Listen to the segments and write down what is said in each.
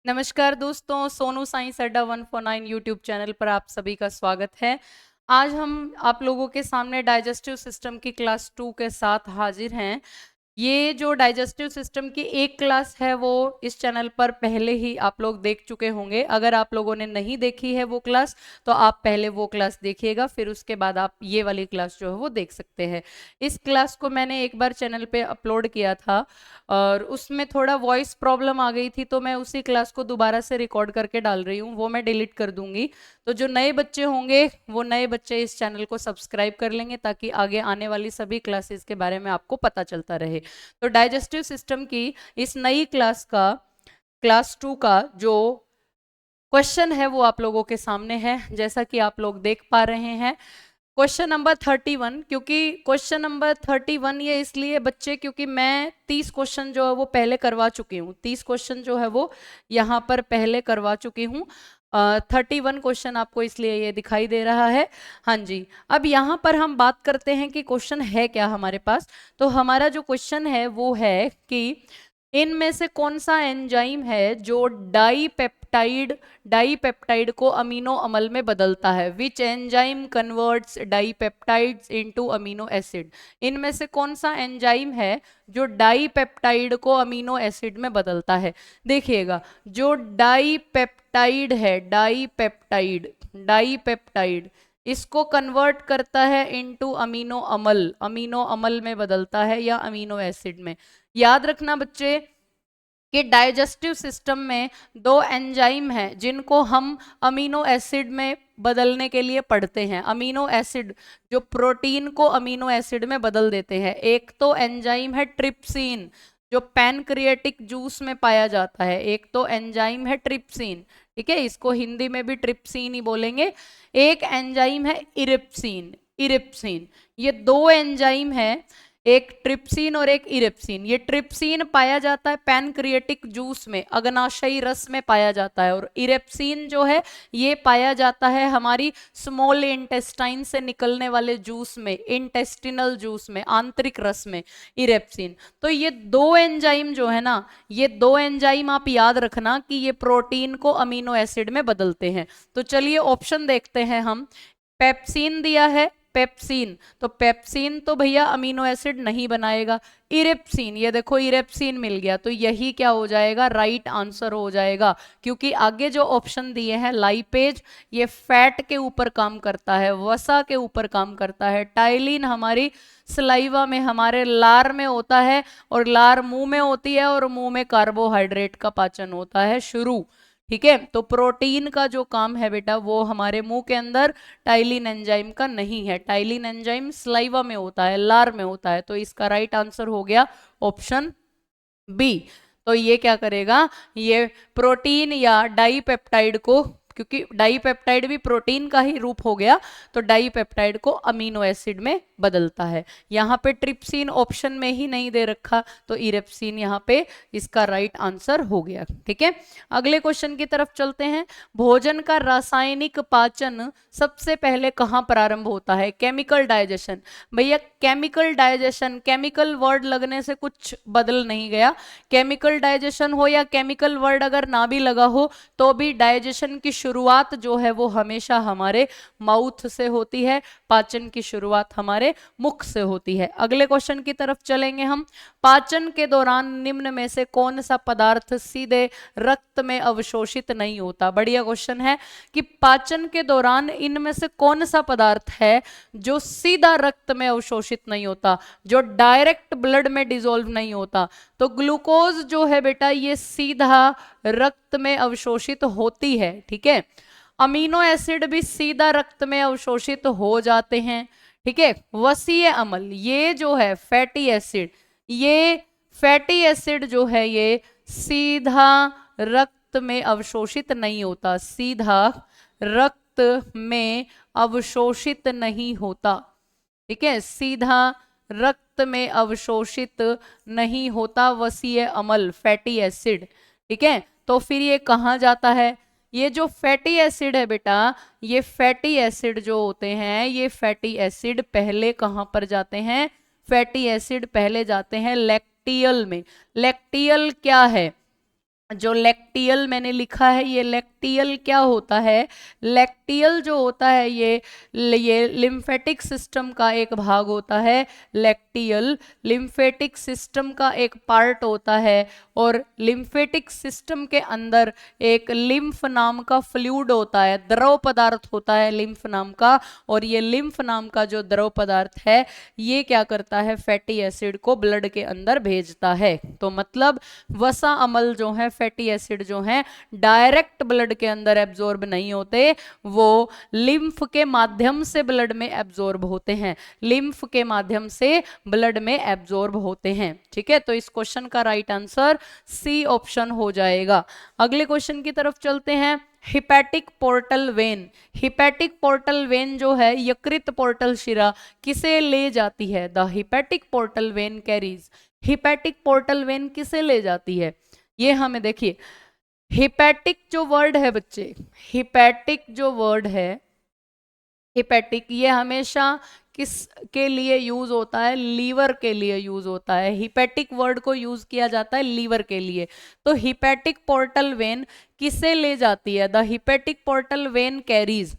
नमस्कार दोस्तों, सोनू साइंस अड्डा 149 यूट्यूब चैनल पर आप सभी का स्वागत है। आज हम आप लोगों के सामने डाइजेस्टिव सिस्टम की क्लास 2 के साथ हाजिर हैं। ये जो डाइजेस्टिव सिस्टम की एक क्लास है वो इस चैनल पर पहले ही आप लोग देख चुके होंगे। अगर आप लोगों ने नहीं देखी है वो क्लास तो आप पहले वो क्लास देखिएगा, फिर उसके बाद आप ये वाली क्लास जो है वो देख सकते हैं। इस क्लास को मैंने एक बार चैनल पे अपलोड किया था और उसमें थोड़ा वॉइस प्रॉब्लम आ गई थी, तो मैं उसी क्लास को दोबारा से रिकॉर्ड करके डाल रही हूँ। वो मैं डिलीट कर दूंगी। तो जो नए बच्चे होंगे वो नए बच्चे इस चैनल को सब्सक्राइब कर लेंगे ताकि आगे आने वाली सभी क्लासेस के बारे में आपको पता चलता रहे। तो डाइजेस्टिव सिस्टम की इस नई क्लास का क्लास 2 का जो क्वेश्चन है वो आप लोगों के सामने है, जैसा कि आप लोग देख पा रहे हैं। Question number 31। क्योंकि क्वेश्चन नंबर 31 ये इसलिए बच्चे, क्योंकि मैं 30 क्वेश्चन जो है वो पहले करवा चुकी हूँ। 30 क्वेश्चन जो है वो यहाँ पर पहले करवा चुकी हूँ। 31 क्वेश्चन आपको इसलिए ये दिखाई दे रहा है। हाँ जी, अब यहाँ पर हम बात करते हैं कि क्वेश्चन है क्या हमारे पास। तो हमारा जो क्वेश्चन है वो है कि इनमें से कौन सा एंजाइम है जो डाईपेप्टाइड को अमीनो अम्ल में बदलता है। Which enzyme converts dipeptides into amino acid. इनमें से कौन सा एंजाइम है जो डाईपेप्टाइड को अमीनो एसिड में बदलता है। देखिएगा, जो डाईपेप्टाइड है, डाईपेप्टाइड इसको कन्वर्ट करता है इनटू अमीनो अम्ल में बदलता है या अमीनो एसिड में। याद रखना बच्चे कि डाइजेस्टिव सिस्टम में दो एंजाइम हैं जिनको हम अमीनो एसिड में बदलने के लिए पढ़ते हैं। अमीनो एसिड जो प्रोटीन को अमीनो एसिड में बदल देते हैं। एक तो एंजाइम है ट्रिप्सिन जो पैनक्रिएटिक जूस में पाया जाता है। एक तो एंजाइम है ट्रिप्सिन, ठीक है, इसको हिंदी में भी ट्रिप्सिन ही बोलेंगे। एक एंजाइम है इरिप्सिन। इरिप्सिन, ये दो एंजाइम है, एक ट्रिप्सिन और एक इरिप्सिन। ये ट्रिप्सिन पाया जाता है पैनक्रिएटिक जूस में, अग्नाशयी रस में पाया जाता है, और इरिप्सिन जो है ये पाया जाता है हमारी स्मॉल इंटेस्टाइन से निकलने वाले जूस में, इंटेस्टिनल जूस में, आंतरिक रस में, इरिप्सिन। तो ये दो एंजाइम जो है ना, ये दो एंजाइम आप याद रखना कि ये प्रोटीन को अमीनो एसिड में बदलते हैं। तो चलिए ऑप्शन देखते हैं हम। पेप्सिन दिया है, पेप्सिन, तो पेप्सिन तो भैया अमीनो एसिड नहीं बनाएगा। इरेप्सिन, ये देखो इरेप्सिन मिल गया, तो यही क्या हो जाएगा, राइट आंसर हो जाएगा। क्योंकि आगे जो ऑप्शन दिए हैं, लाइपेज ये फैट के ऊपर काम करता है, वसा के ऊपर काम करता है। टाइलिन हमारी सलाइवा में, हमारे लार में होता है, और लार मुंह में होती है, और मुंह में कार्बोहाइड्रेट का पाचन होता है शुरू। ठीक है, तो प्रोटीन का जो काम है बेटा वो हमारे मुंह के अंदर टाइलिन एंजाइम का नहीं है। टाइलिन एंजाइम स्लाइवा में होता है, लार में होता है। तो इसका राइट आंसर हो गया ऑप्शन बी। तो ये क्या करेगा, ये प्रोटीन या डाईपेप्टाइड को, क्योंकि डाईपेप्टाइड भी प्रोटीन का ही रूप हो गया, तो डाईपेप्टाइड को अमीनो एसिड में बदलता है। यहाँ पे ट्रिप्सिन ऑप्शन में ही नहीं दे रखा, तो इरेप्सिन यहाँ पे इसका राइट आंसर हो गया। ठीक है, अगले क्वेश्चन की तरफ चलते हैं। भोजन का रासायनिक पाचन सबसे पहले कहाँ प्रारंभ होता है। Chemical digestion. भैया केमिकल डाइजेशन, केमिकल वर्ड लगने से कुछ बदल नहीं गया। केमिकल डाइजेशन हो या केमिकल वर्ड अगर ना भी लगा हो तो भी डाइजेशन की शुरुआत जो है वो हमेशा हमारे माउथ से होती है, पाचन की शुरुआत हमारे मुख से होती है। अगले क्वेश्चन की तरफ चलेंगे हम। पाचन के दौरान निम्न में से कौन सा पदार्थ सीधे रक्त में अवशोषित नहीं होता। बढ़िया क्वेश्चन है कि पाचन के दौरान इनमें से कौन सा पदार्थ है जो सीधा रक्त में अवशोषित नहीं होता, जो डायरेक्ट ब्लड में डिसॉल्व नहीं होता। तो ग्लूकोज जो है बेटा ये सीधा रक्त में अवशोषित होती है। ठीक है, अमीनो एसिड भी सीधा रक्त में अवशोषित हो जाते हैं। ठीक है, वसीय अम्ल ये जो है फैटी एसिड, ये फैटी एसिड जो है ये सीधा रक्त में अवशोषित नहीं होता, सीधा रक्त में अवशोषित नहीं होता। ठीक है, सीधा रक्त में अवशोषित नहीं होता वसीय अम्ल, फैटी एसिड। ठीक है, तो फिर ये कहाँ जाता है, ये जो फैटी एसिड है बेटा, ये फैटी एसिड जो होते हैं, ये फैटी एसिड पहले कहाँ पर जाते हैं, फैटी एसिड पहले जाते हैं लैक्टियल में। लैक्टियल क्या है, जो लैक्टियल मैंने लिखा है, ये लैक्टियल क्या होता है? लैक्टियल जो होता है ये लिम्फेटिक सिस्टम का एक भाग होता है। लैक्टियल लिम्फेटिक सिस्टम का एक पार्ट होता है और लिम्फेटिक सिस्टम के अंदर एक लिम्फ नाम का फ्लूइड होता है, द्रव पदार्थ होता है लिम्फ नाम का। और ये लिम्फ नाम का जो द्रव पदार्थ है ये क्या करता है? फैटी एसिड को ब्लड के अंदर भेजता है। तो मतलब वसा अम्ल जो है, फैटी एसिड जो है, डायरेक्ट ब्लड के अंदर एब्जॉर्ब नहीं होते, वो लिम्फ के माध्यम से ब्लड में एब्जॉर्ब होते हैं, लिम्फ के माध्यम से ब्लड में एब्जॉर्ब होते हैं। ठीक है, तो इस क्वेश्चन का राइट आंसर सी ऑप्शन हो जाएगा। अगले क्वेश्चन की तरफ चलते हैं। Hepatic portal when, hepatic portal when जो है यकृत पोर्टल शिरा किसे ले जाती है? The hepatic portal vein carries, hepatic portal when किसे ले जाती है? ये हमें देखिए, हिपैटिक जो वर्ड है बच्चे, हिपैटिक जो वर्ड है, हिपैटिक, ये हमेशा किस के लिए यूज होता है? लीवर के लिए यूज होता है। हिपैटिक वर्ड को यूज किया जाता है लीवर के लिए। तो हिपैटिक पोर्टल वेन किसे ले जाती है? The hepatic portal vein carries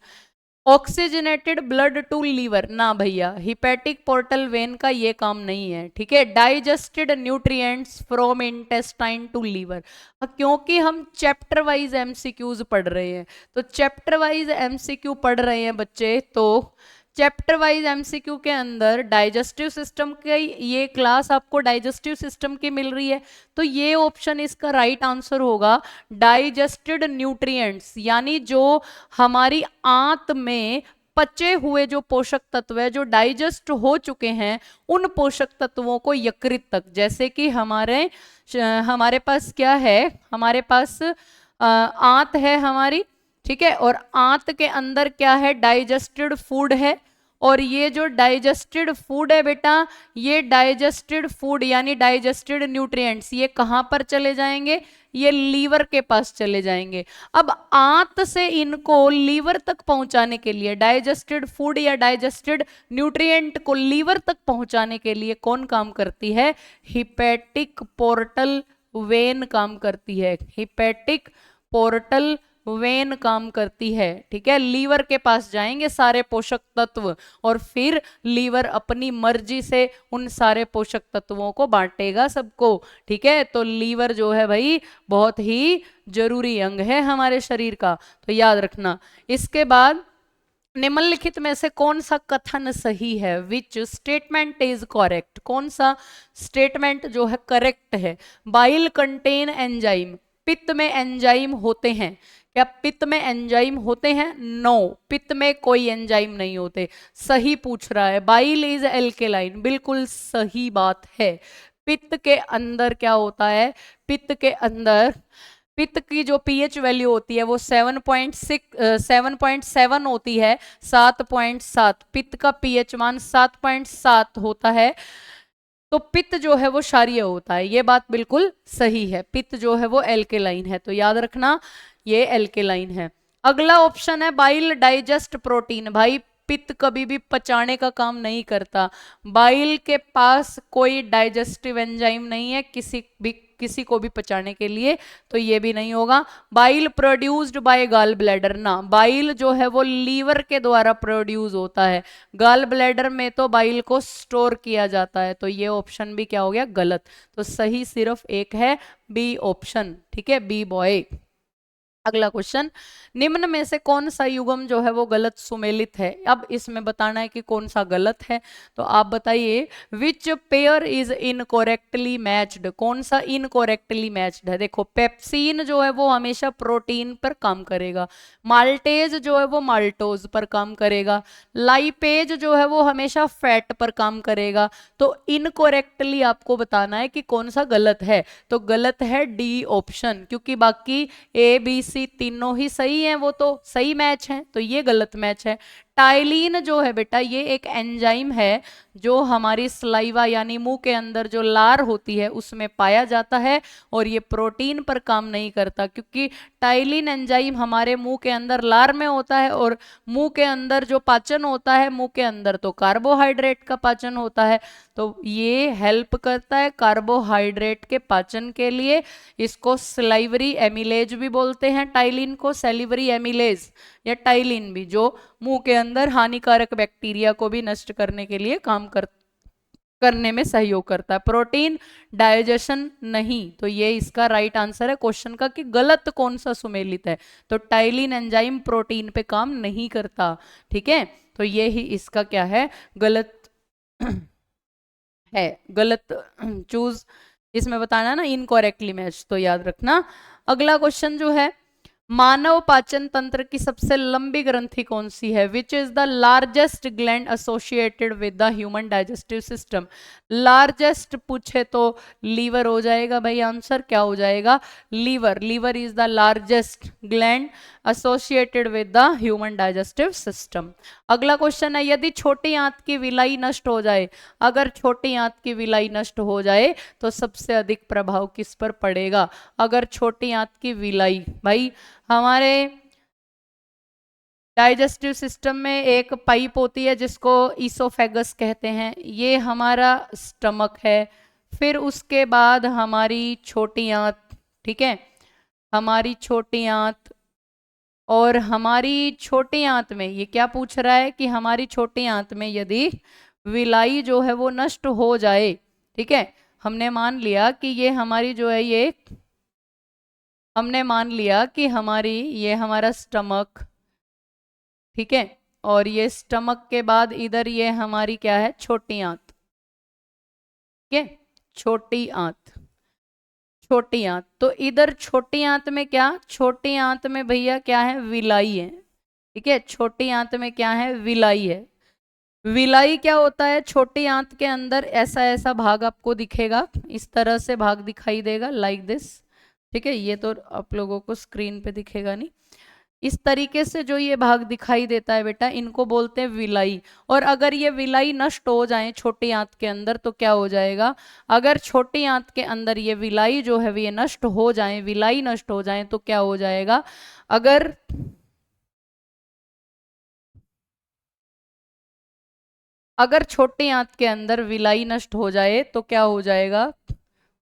oxygenated blood to liver. ना भैया, हिपैटिक पोर्टल वेन का ये काम नहीं है। ठीक है, digested nutrients from intestine to liver. क्योंकि हम चैप्टर वाइज एमसीक्यूज पढ़ रहे हैं, तो चैप्टर वाइज एमसीक्यू पढ़ रहे हैं बच्चे, तो चैप्टर वाइज एमसीक्यू के अंदर डाइजेस्टिव सिस्टम के, ये क्लास आपको डाइजेस्टिव सिस्टम की मिल रही है, तो ये ऑप्शन इसका राइट आंसर होगा। डाइजेस्टेड न्यूट्रिएंट्स यानी जो हमारी आंत में पचे हुए जो पोषक तत्व है, जो डाइजेस्ट हो चुके हैं, उन पोषक तत्वों को यकृत तक, जैसे कि हमारे पास क्या है? हमारे पास आंत है हमारी, ठीक है, और आंत के अंदर क्या है? डाइजेस्टेड फूड है। और ये जो डाइजेस्टेड फूड है बेटा, ये डाइजेस्टेड फूड यानी डाइजेस्टेड न्यूट्रिएंट्स ये कहाँ पर चले जाएंगे? ये लीवर के पास चले जाएंगे। अब आंत से इनको लीवर तक पहुंचाने के लिए, डाइजेस्टेड फूड या डाइजेस्टेड न्यूट्रिएंट को लीवर तक पहुंचाने के लिए कौन काम करती है? हिपैटिक पोर्टल वेन काम करती है। हिपैटिक पोर्टल वेन काम करती है। ठीक है, लीवर के पास जाएंगे सारे पोषक तत्व और फिर लीवर अपनी मर्जी से उन सारे पोषक तत्वों को बांटेगा सबको। ठीक है, तो लीवर जो है भाई बहुत ही जरूरी अंग है हमारे शरीर का, तो याद रखना। इसके बाद निम्नलिखित में से कौन सा कथन सही है? विच स्टेटमेंट इज करेक्ट, कौन सा स्टेटमेंट जो है करेक्ट है? बाइल कंटेन एंजाइम, पित्त में एंजाइम होते हैं क्या? पित्त में एंजाइम होते हैं? नो, पित्त में कोई एंजाइम नहीं होते। सही पूछ रहा है। बाइल इज एल्केलाइन, बिल्कुल सही बात है। पित्त के अंदर क्या होता है? पित्त के अंदर पित्त की जो पीएच वैल्यू होती है वो 7.7 होती है, 7.7। पित्त का पीएच मान 7.7 होता है, तो पित्त जो है वो क्षारीय होता है। ये बात बिल्कुल सही है, पित्त जो है वो एल्केलाइन है, तो याद रखना ये एल्केलाइन है। अगला ऑप्शन है बाइल डाइजेस्ट प्रोटीन। भाई पित्त कभी भी पचाने का काम नहीं करता, बाइल के पास कोई डाइजेस्टिव एंजाइम नहीं है किसी को भी पचाने के लिए, तो ये भी नहीं होगा। Bile produced by gall bladder, ना, बाइल जो है वो लीवर के द्वारा प्रोड्यूस होता है, गाल ब्लैडर में तो बाइल को स्टोर किया जाता है, तो ये ऑप्शन भी क्या हो गया? गलत। तो सही सिर्फ एक है, बी ऑप्शन। ठीक है, बी बॉय। अगला क्वेश्चन, निम्न में से कौन सा युग्म जो है वो गलत सुमेलित है? अब इसमें बताना है कि कौन सा गलत है, तो आप बताइए। विच पेयर इज इनकोरेक्टली मैच्ड, कौन सा इनकोरेक्टली मैच्ड है? देखो, पेप्सिन जो है वो हमेशा प्रोटीन पर काम करेगा, माल्टेज जो है वो माल्टोज पर काम करेगा, लाइपेज जो है वो हमेशा फैट पर काम करेगा। तो इनकोरेक्टली आपको बताना है कि कौन सा गलत है, तो गलत है डी ऑप्शन, क्योंकि बाकी ए बी सी तीनों ही सही हैं, वो तो सही मैच है, तो ये गलत मैच है। टाइलिन जो है बेटा ये एक एंजाइम है जो हमारी सलाइवा यानी मुंह के अंदर जो लार होती है उसमें पाया जाता है, और ये प्रोटीन पर काम नहीं करता, क्योंकि टाइलिन एंजाइम हमारे मुंह के अंदर लार में होता है, और मुंह के अंदर जो पाचन होता है, मुंह के अंदर तो कार्बोहाइड्रेट का पाचन होता है, तो ये हेल्प करता है कार्बोहाइड्रेट के पाचन के लिए। इसको सलाइवरी एमिलेज भी बोलते हैं, टाइलिन को सैलिवरी एमिलेज या टाइलिन भी, जो मुंह के अंदर हानिकारक बैक्टीरिया को भी नष्ट करने के लिए काम करने में सहयोग करता है। प्रोटीन डाइजेशन नहीं, तो ये इसका राइट आंसर है क्वेश्चन का कि गलत कौन सा सुमेलित है। तो टाइलिन एंजाइम प्रोटीन पे काम नहीं करता, ठीक है, तो ये ही इसका क्या है, गलत है, गलत चूज इसमें बताना ना, इनकरेक्टली मैच, तो याद रखना। अगला क्वेश्चन जो है, मानव पाचन तंत्र की सबसे लंबी ग्रंथि कौन सी है? Which is the largest gland associated with the human digestive system? Largest पूछे तो लीवर हो जाएगा भाई, आंसर क्या हो जाएगा, liver. Liver is the largest gland associated with the human digestive system. अगला क्वेश्चन है, यदि छोटी आंत की विलाई नष्ट हो जाए, अगर छोटी आंत की विलाई नष्ट हो जाए तो सबसे अधिक प्रभाव किस पर पड़ेगा? अगर छोटी आंत की विलाई, भाई हमारे डाइजेस्टिव सिस्टम में एक पाइप होती है जिसको ईसोफेगस कहते हैं, ये हमारा स्टमक है, फिर उसके बाद हमारी छोटी आंत, ठीक है, हमारी छोटी आंत, और हमारी छोटी आंत में ये क्या पूछ रहा है कि हमारी छोटी आंत में यदि विलाई जो है वो नष्ट हो जाए, ठीक है, हमने मान लिया कि ये हमारी जो है ये, हमने मान लिया कि हमारी ये हमारा स्टमक, ठीक है, और ये स्टमक के बाद इधर ये हमारी क्या है, छोटी आंत, ठीक है, छोटी आंत, छोटी आंत, तो इधर छोटी आंत में क्या, छोटी आंत में भैया क्या है, विलाई है, ठीक है, छोटी आंत में क्या है, विलाई है। विलाई क्या होता है, छोटी आंत के अंदर ऐसा ऐसा भाग आपको दिखेगा, इस तरह से भाग दिखाई देगा, लाइक दिस, ठीक है, ये तो आप लोगों को स्क्रीन पे दिखेगा नहीं, इस तरीके से जो ये भाग दिखाई देता है बेटा, इनको बोलते हैं विलाई। और अगर ये विलाई नष्ट हो जाए छोटी आंत के अंदर तो क्या हो जाएगा, अगर छोटी आंत के अंदर ये विलाई जो है ये नष्ट हो जाए, विलाई नष्ट हो जाए तो क्या हो जाएगा, अगर छोटी आंत के अंदर विलाई नष्ट हो जाए तो क्या हो जाएगा,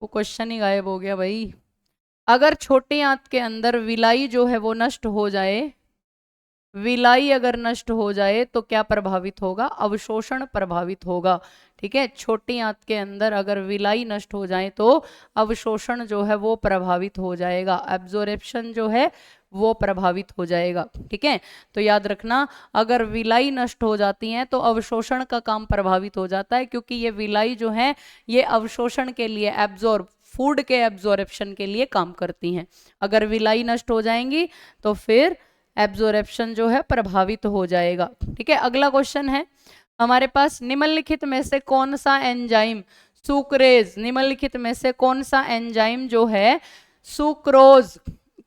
वो क्वेश्चन ही गायब हो गया भाई। अगर छोटी आंत के अंदर विलाई जो है वो नष्ट हो जाए, विलाई अगर नष्ट हो जाए तो क्या प्रभावित होगा, अवशोषण प्रभावित होगा, ठीक है, छोटी आंत के अंदर अगर विलाई नष्ट हो जाए तो अवशोषण जो है वो प्रभावित हो जाएगा, एब्जॉर्प्शन जो है वो प्रभावित हो जाएगा, ठीक है, तो याद रखना, अगर विलाई नष्ट हो जाती है तो अवशोषण का काम प्रभावित हो जाता है, क्योंकि ये विलाई जो है ये अवशोषण के लिए, एब्जॉर्ब, फूड के एब्जॉर्प्शन के लिए काम करती हैं। अगर विलाई नष्ट हो जाएंगी तो फिर एब्जॉर्प्शन जो है प्रभावित हो जाएगा, ठीक है। अगला क्वेश्चन है हमारे पास, निम्नलिखित में से कौन सा एंजाइम सुक्रेज, निम्नलिखित में से कौन सा एंजाइम जो है सुक्रोज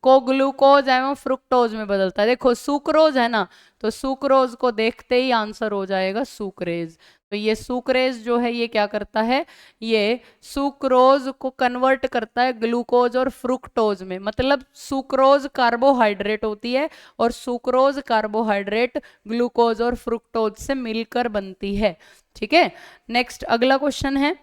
को ग्लूकोज एवं फ्रुक्टोज में बदलता है? देखो सुक्रोज है ना, तो सुक्रोज को देखते ही आंसर हो जाएगा सुक्रेज। तो ये सुक्रेज जो है ये क्या करता है, ये सुक्रोज को कन्वर्ट करता है ग्लूकोज और फ्रुक्टोज में, मतलब सुक्रोज कार्बोहाइड्रेट होती है और सुक्रोज कार्बोहाइड्रेट ग्लूकोज और फ्रुक्टोज से मिलकर बनती है, ठीक है। नेक्स्ट अगला क्वेश्चन है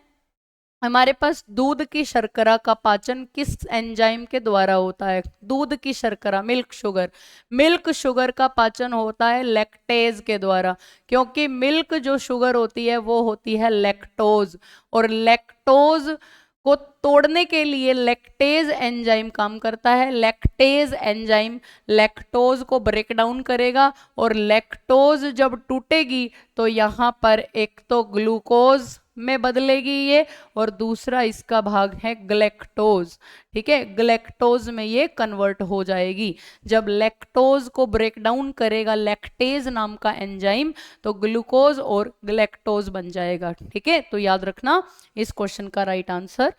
हमारे पास, दूध की शर्करा का पाचन किस एंजाइम के द्वारा होता है? दूध की शर्करा, मिल्क शुगर, मिल्क शुगर का पाचन होता है लैक्टेज के द्वारा, क्योंकि मिल्क जो शुगर होती है वो होती है लैक्टोज, और लैक्टोज को तोड़ने के लिए लैक्टेज एंजाइम काम करता है। लैक्टेज एंजाइम लैक्टोज को ब्रेक डाउन करेगा, और लैक्टोज जब टूटेगी तो यहाँ पर एक तो ग्लूकोज में बदलेगी ये, और दूसरा इसका भाग है ग्लैक्टोज, ठीक है, ग्लैक्टोज में ये कन्वर्ट हो जाएगी। जब लैक्टोज को ब्रेक डाउन करेगा लैक्टेज नाम का एंजाइम तो ग्लूकोज और ग्लैक्टोज बन जाएगा, ठीक है। तो याद रखना इस क्वेश्चन का राइट आंसर,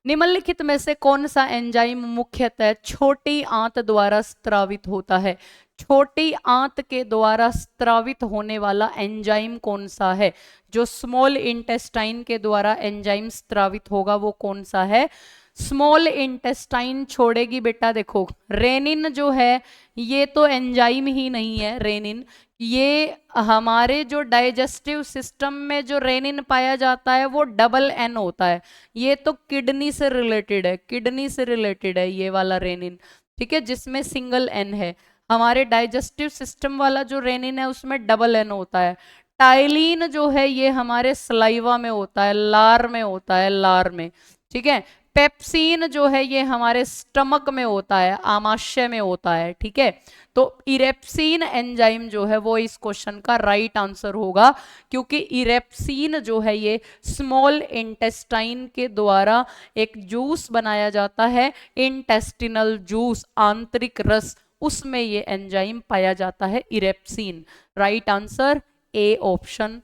निम्नलिखित में से कौन सा एंजाइम मुख्यतः छोटी आंत द्वारा स्त्रावित होता है? छोटी आंत के द्वारा स्त्रावित होने वाला एंजाइम कौन सा है? जो स्मॉल इंटेस्टाइन के द्वारा एंजाइम स्त्रावित होगा वो कौन सा है? स्मॉल इंटेस्टाइन छोड़ेगी बेटा। देखो रेनिन जो है ये तो एंजाइम ही नहीं है। रेनिन ये हमारे जो डाइजेस्टिव सिस्टम में जो रेनिन पाया जाता है वो डबल एन होता है। ये तो किडनी से रिलेटेड है, किडनी से रिलेटेड है ये वाला रेनिन, ठीक है, जिसमें सिंगल एन है। हमारे डाइजेस्टिव सिस्टम वाला जो रेनिन है उसमें डबल एन होता है। टाइलिन जो है ये हमारे सलाइवा में होता है, लार में होता है, लार में, ठीक है। पेप्सिन जो है ये हमारे स्टमक में होता है, आमाशय में होता है, ठीक है। तो इरेप्सिन एंजाइम जो है वो इस क्वेश्चन का राइट आंसर होगा, क्योंकि इरेप्सिन जो है ये स्मॉल इंटेस्टाइन के द्वारा एक जूस बनाया जाता है, इंटेस्टिनल जूस, आंतरिक रस, उसमें ये एंजाइम पाया जाता है erepsin. Right answer A option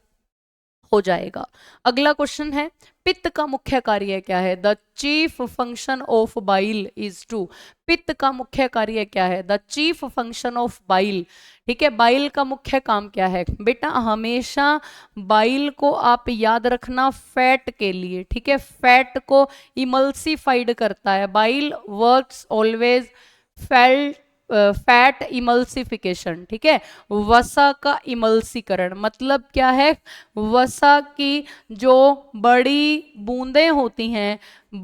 हो जाएगा। अगला क्वेश्चन है पित्त का मुख्य कार्य क्या है? The chief function of bile is to. पित्त का मुख्य कार्य क्या है? The chief function of bile, ठीक है। बाइल का मुख्य काम क्या है बेटा? हमेशा बाइल को आप याद रखना फैट के लिए, ठीक है, फैट को इमल्सिफाइड करता है। Bile works always fat emulsification, ठीक है, वसा का इमल्सीकरण। मतलब क्या है? वसा की जो बड़ी बूंदें होती हैं,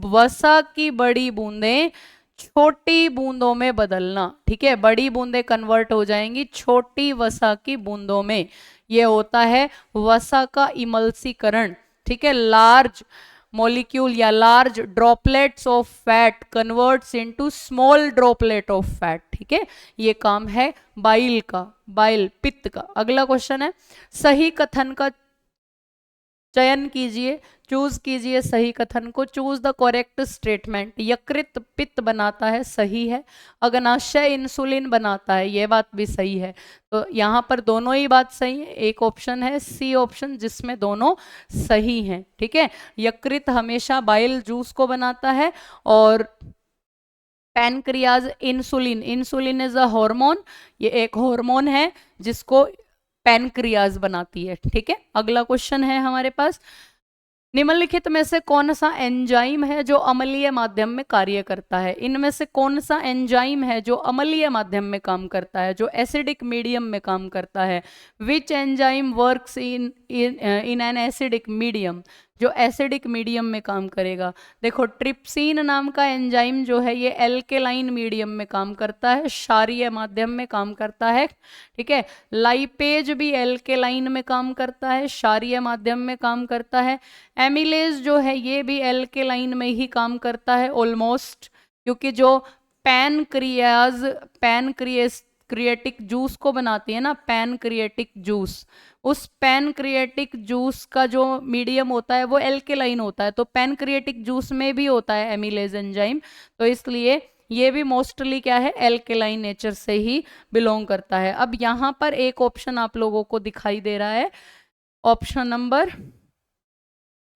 वसा की बड़ी बूंदें छोटी बूंदों में बदलना, ठीक है, बड़ी बूंदें कन्वर्ट हो जाएंगी छोटी वसा की बूंदों में, ये होता है वसा का इमल्सीकरण, ठीक है। लार्ज molecule या large droplets of fat converts into small droplet of fat, ठीक है। ये काम है बाइल का, बाइल पित्त का। अगला क्वेश्चन है सही कथन का चयन कीजिए, चूज कीजिए सही कथन को। Choose the correct statement. यकृत पित्त बनाता है, सही है। अग्नाशय इंसुलिन बनाता है, यह बात भी सही है। तो यहाँ पर दोनों ही बात सही है। एक ऑप्शन है सी ऑप्शन जिसमें दोनों सही हैं, ठीक है। यकृत हमेशा बाइल जूस को बनाता है, और pancreas insulin, insulin is a hormone, ये एक हार्मोन है जिसको पैनक्रियाज बनाती है, ठीक है। अगला क्वेश्चन है हमारे पास निम्नलिखित में से कौन सा एंजाइम है जो अम्लीय माध्यम में कार्य करता है? इनमें से कौन सा एंजाइम है जो अम्लीय माध्यम में काम करता है, जो एसिडिक मीडियम में काम करता है? Which enzyme works in an acidic medium, जो एसिडिक मीडियम में काम करेगा? देखो ट्रिप्सिन नाम का एंजाइम जो है ये एल्केलाइन मीडियम में काम करता है, क्षारीय माध्यम में काम करता है, ठीक है। लाइपेज भी एल्केलाइन में काम करता है, क्षारीय माध्यम में काम करता है। एमिलेज जो है ये भी एल्केलाइन में ही काम करता है ऑलमोस्ट, क्योंकि जो पैनक्रिएटिक जूस को बनाती है ना, पैनक्रिएटिक जूस, उस पैनक्रिएटिक जूस का जो मीडियम होता है वो एल्केलाइन होता है। तो पैनक्रिएटिक जूस में भी होता है एमिलेज एंजाइम, तो इसलिए ये भी मोस्टली क्या है, एल्केलाइन नेचर से ही बिलोंग करता है। अब यहाँ पर एक ऑप्शन आप लोगों को दिखाई दे रहा है, ऑप्शन नंबर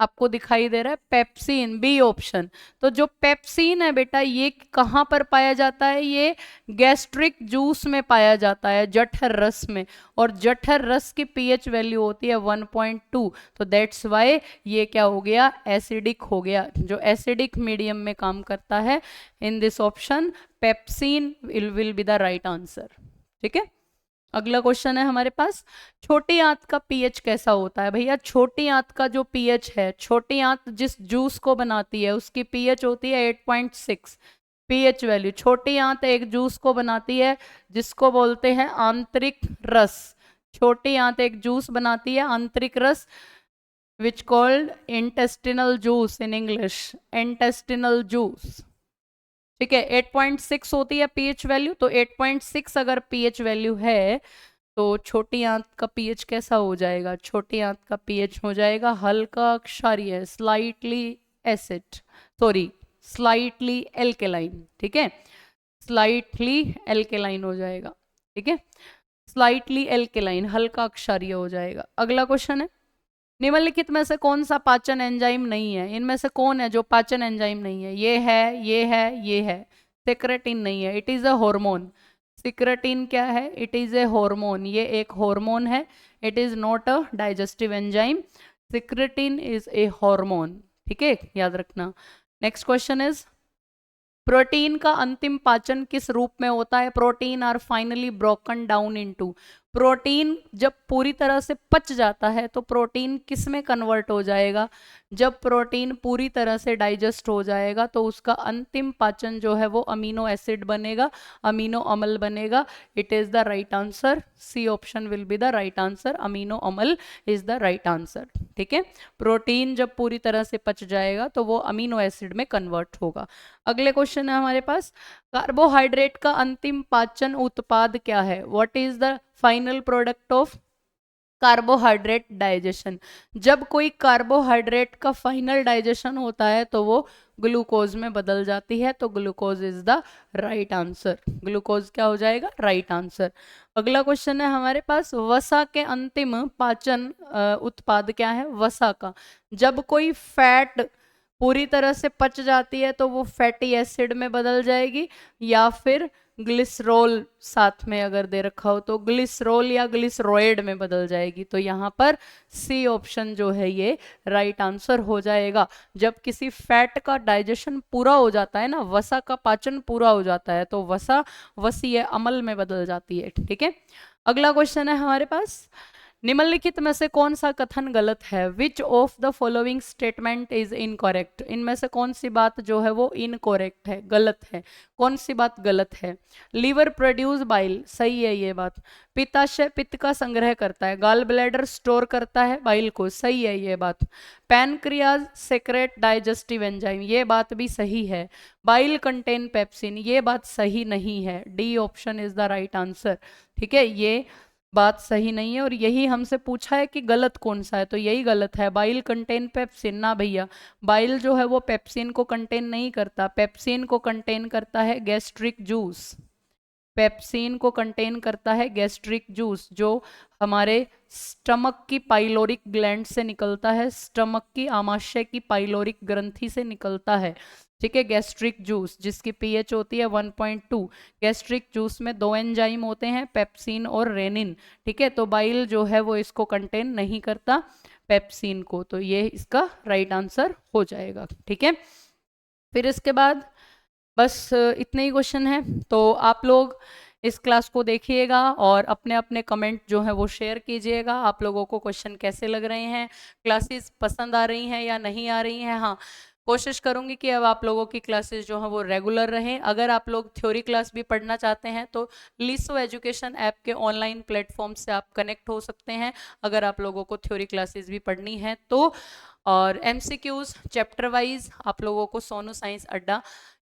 आपको दिखाई दे रहा है पेप्सिन, बी ऑप्शन। तो जो पेप्सिन है बेटा ये कहाँ पर पाया जाता है? ये गैस्ट्रिक जूस में पाया जाता है, जठर रस में, और जठर रस की पीएच वैल्यू होती है 1.2, तो दैट्स वाई ये क्या हो गया, एसिडिक हो गया, जो एसिडिक मीडियम में काम करता है। In this option pepsin will be the right answer, ठीक है। अगला क्वेश्चन है हमारे पास छोटी आंत का पीएच कैसा होता है? भैया छोटी आंत का जो पीएच है, छोटी आंत जिस जूस को बनाती है उसकी पीएच होती है 8.6 पीएच वैल्यू। छोटी आंत एक जूस को बनाती है जिसको बोलते हैं आंतरिक रस। छोटी आंत एक जूस बनाती है आंतरिक रस, which called intestinal juice in English, intestinal juice, ठीक है। 8.6 होती है पीएच वैल्यू, तो 8.6 अगर पीएच वैल्यू है तो छोटी आंत का पीएच कैसा हो जाएगा? छोटी आंत का पीएच हो जाएगा हल्का क्षारीय, slightly acid, sorry slightly alkaline, ठीक है, स्लाइटली एल्केलाइन हो जाएगा, ठीक है, स्लाइटली एल्केलाइन, हल्का क्षारीय हो जाएगा। अगला क्वेश्चन है निम्नलिखित में से कौन सा पाचन एंजाइम नहीं है? इनमें से कौन है जो पाचन एंजाइम नहीं है? ये है, ये है, ये है। सेक्रेटिन नहीं है, it is a hormone. Secretin क्या है? इट इज ए हार्मोन, ये एक हार्मोन है, it is not a digestive enzyme. Secretin is a hormone, ठीक है, याद रखना। नेक्स्ट क्वेश्चन इज, प्रोटीन का अंतिम पाचन किस रूप में होता है? Protein are finally broken down into, protein जब पूरी तरह से पच जाता है तो प्रोटीन किस में कन्वर्ट हो जाएगा? जब प्रोटीन पूरी तरह से डाइजेस्ट हो जाएगा तो उसका अंतिम पाचन जो है वो अमीनो एसिड बनेगा, अमीनो अम्ल बनेगा। It is the right answer, C option will be the right answer, amino अम्ल इज द राइट आंसर, ठीक है। प्रोटीन जब पूरी तरह से पच जाएगा तो वो अमीनो एसिड में कन्वर्ट होगा। अगले क्वेश्चन है हमारे पास, कार्बोहाइड्रेट का अंतिम पाचन उत्पाद क्या है? What is the final product of carbohydrate digestion? जब कोई कार्बोहाइड्रेट का फाइनल डाइजेशन होता है तो वो ग्लूकोज में बदल जाती है, तो glucose is the right answer, glucose क्या हो जाएगा? Right answer. अगला क्वेश्चन है हमारे पास, वसा के अंतिम पाचन उत्पाद क्या है? वसा का जब कोई फैट पूरी तरह से पच जाती है तो वो फैटी एसिड में बदल जाएगी, या फिर ग्लिसरॉल साथ में अगर दे रखा हो तो ग्लिसरॉल या ग्लिसरॉइड में बदल जाएगी। तो यहाँ पर सी ऑप्शन जो है ये राइट आंसर हो जाएगा। जब किसी फैट का डाइजेशन पूरा हो जाता है ना, वसा का पाचन पूरा हो जाता है तो वसा वसीय अम्ल में बदल जाती है, ठीक है। अगला क्वेश्चन है हमारे पास, निम्नलिखित में से कौन सा कथन गलत है? Which of the following statement is incorrect? इनमें से कौन सी बात जो है वो इनकरेक्ट है, गलत है? कौन सी बात गलत है? लीवर प्रोड्यूस बाइल, सही है ये बात। पित्ताशय पित्त का संग्रह करता है, गाल ब्लैडर स्टोर करता है बाइल को, सही है ये बात। पैनक्रियाज सेक्रेट डाइजेस्टिव एंजाइम, ये बात भी सही है। बाइल कंटेन पेप्सिन, ये बात सही नहीं है। D option is the right answer, ठीक है, ये बात सही नहीं है। और यही हमसे पूछा है कि गलत कौन सा है, तो यही गलत है। बाइल कंटेन पेप्सिन, ना भैया, बाइल जो है वो पेप्सिन को कंटेन नहीं करता, पेप्सिन को कंटेन करता है गैस्ट्रिक जूस, पेप्सिन को कंटेन करता है गैस्ट्रिक जूस जो हमारे स्टमक की पाइलोरिक ग्लैंड से निकलता है, स्टमक की आमाशय की पाइलोरिक ग्रंथि से निकलता है, ठीक है। गैस्ट्रिक जूस जिसकी पीएच होती है 1.2, गैस्ट्रिक जूस में दो एंजाइम होते हैं, पेप्सिन और रेनिन, ठीक है। तो बाइल जो है वो इसको कंटेन नहीं करता, पेप्सिन को, तो ये इसका राइट आंसर हो जाएगा, ठीक है। फिर इसके बाद बस इतने ही क्वेश्चन हैं, तो आप लोग इस क्लास को देखिएगा और अपने अपने कमेंट जो है वो शेयर कीजिएगा। आप लोगों को क्वेश्चन कैसे लग रहे हैं, क्लासेस पसंद आ रही हैं या नहीं आ रही हैं? हाँ, कोशिश करूंगी कि अब आप लोगों की क्लासेस जो है वो रेगुलर रहें। अगर आप लोग थ्योरी क्लास भी पढ़ना चाहते हैं तो लिसो एजुकेशन ऐप के ऑनलाइन प्लेटफॉर्म से आप कनेक्ट हो सकते हैं, अगर आप लोगों को थ्योरी क्लासेस भी पढ़नी है तो। और एमसीक्यूज चैप्टर वाइज आप लोगों को सोनू साइंस अड्डा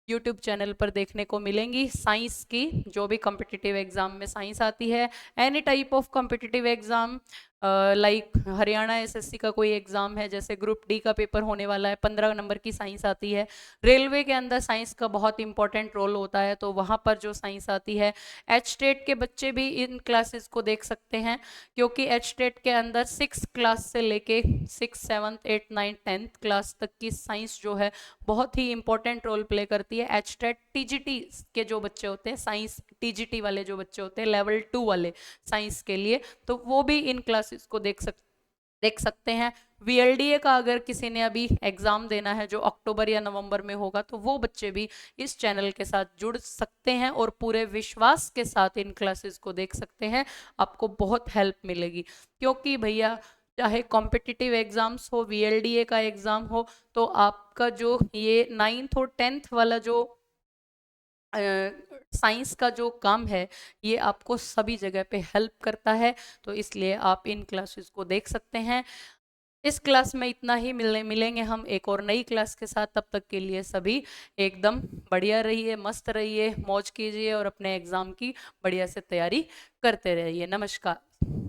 यूट्यूब चैनल पर देखने को मिलेंगी। साइंस की जो भी कॉम्पिटिटिव एग्जाम में साइंस आती है, any type of competitive exam, like Haryana SSC का कोई एग्जाम है, जैसे ग्रुप डी का पेपर होने वाला है, 15 नंबर की साइंस आती है। रेलवे के अंदर साइंस का बहुत इंपॉर्टेंट रोल होता है, तो वहाँ पर जो साइंस आती है, एच टेट के बच्चे भी इन क्लासेस को देख सकते हैं, क्योंकि एच टेट के अंदर 6 क्लास से लेके 6, 7, 8, 9, 10th क्लास तक की साइंस जो है बहुत ही इंपॉर्टेंट रोल प्ले करती है। एच टेट टीजीटी के जो बच्चे होते हैं, साइंस टीजीटी वाले जो बच्चे होते हैं, लेवल 2 वाले साइंस के लिए, तो वो भी इन क्लासेस को देख सकते हैं। वीएलडीए का अगर किसी ने अभी एग्जाम देना है जो अक्टूबर या नवंबर में होगा, तो वो बच्चे भी इस चैनल के साथ जुड़ सकते हैं और पूरे विश्वास के साथ इन क्लासेस को देख सकते हैं। आपको बहुत हेल्प मिलेगी, क्योंकि भैया चाहे कॉम्पिटिटिव एग्जाम्स हो, वीएलडीए का एग्जाम हो, तो आपका जो ये 9th और 10th वाला जो साइंस का जो काम है, ये आपको सभी जगह पे हेल्प करता है, तो इसलिए आप इन क्लासेस को देख सकते हैं। इस क्लास में इतना ही मिलेंगे हम एक और नई क्लास के साथ। तब तक के लिए सभी एकदम बढ़िया रहिए, मस्त रहिए, मौज कीजिए और अपने एग्जाम की बढ़िया से तैयारी करते रहिए। नमस्कार।